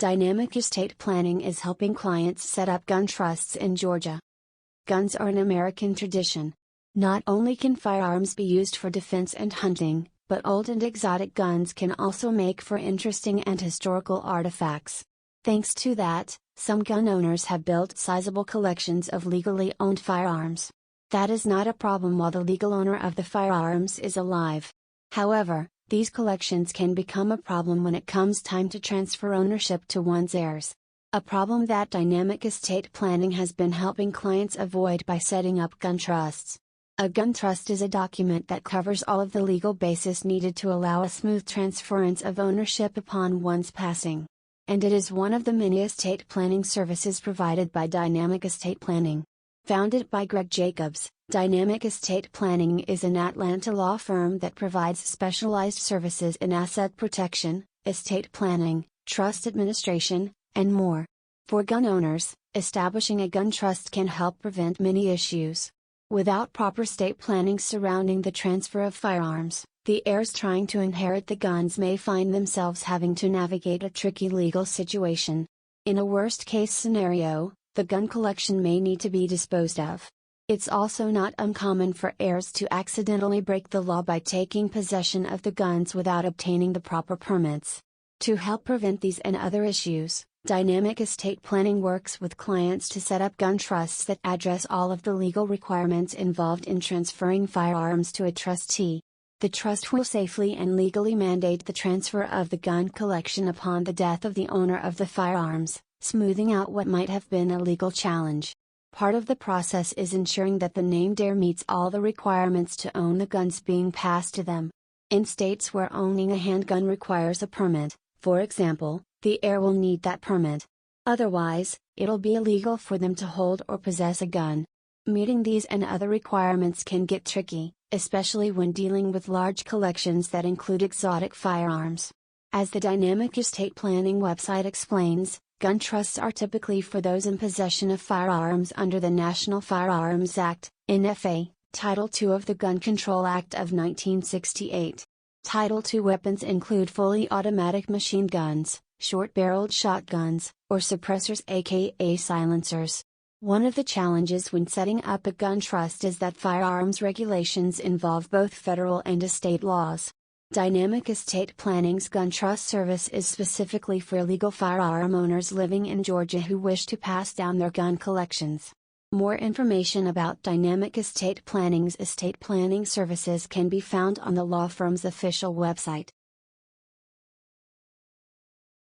Dynamic estate planning is helping clients set up gun trusts in Georgia. Guns are an American tradition. Not only can firearms be used for defense and hunting, but old and exotic guns can also make for interesting and historical artifacts. Thanks to that, some gun owners have built sizable collections of legally owned firearms. That is not a problem while the legal owner of the firearms is alive. However, these collections can become a problem when it comes time to transfer ownership to one's heirs. A problem that dynamic estate planning has been helping clients avoid by setting up gun trusts. A gun trust is a document that covers all of the legal basis needed to allow a smooth transference of ownership upon one's passing. And it is one of the many estate planning services provided by Dynamic Estate Planning. Founded by Greg Jacobs, Dynamic Estate Planning is an Atlanta law firm that provides specialized services in asset protection, estate planning, trust administration, and more. For gun owners, establishing a gun trust can help prevent many issues. Without proper estate planning surrounding the transfer of firearms, the heirs trying to inherit the guns may find themselves having to navigate a tricky legal situation. In a worst-case scenario, the gun collection may need to be disposed of. It's also not uncommon for heirs to accidentally break the law by taking possession of the guns without obtaining the proper permits. To help prevent these and other issues, Dynamic Estate Planning works with clients to set up gun trusts that address all of the legal requirements involved in transferring firearms to a trustee. The trust will safely and legally mandate the transfer of the gun collection upon the death of the owner of the firearms, smoothing out what might have been a legal challenge. Part of the process is ensuring that the named heir meets all the requirements to own the guns being passed to them. In states where owning a handgun requires a permit, for example, the heir will need that permit. Otherwise, it'll be illegal for them to hold or possess a gun. Meeting these and other requirements can get tricky, especially when dealing with large collections that include exotic firearms. As the Dynamic Estate Planning website explains, gun trusts are typically for those in possession of firearms under the National Firearms Act, NFA, Title II of the Gun Control Act of 1968. Title II weapons include fully automatic machine guns, short-barreled shotguns, or suppressors aka silencers. One of the challenges when setting up a gun trust is that firearms regulations involve both federal and state laws. Dynamic Estate Planning's gun trust service is specifically for legal firearm owners living in Georgia who wish to pass down their gun collections. More information about Dynamic Estate Planning's estate planning services can be found on the law firm's official website.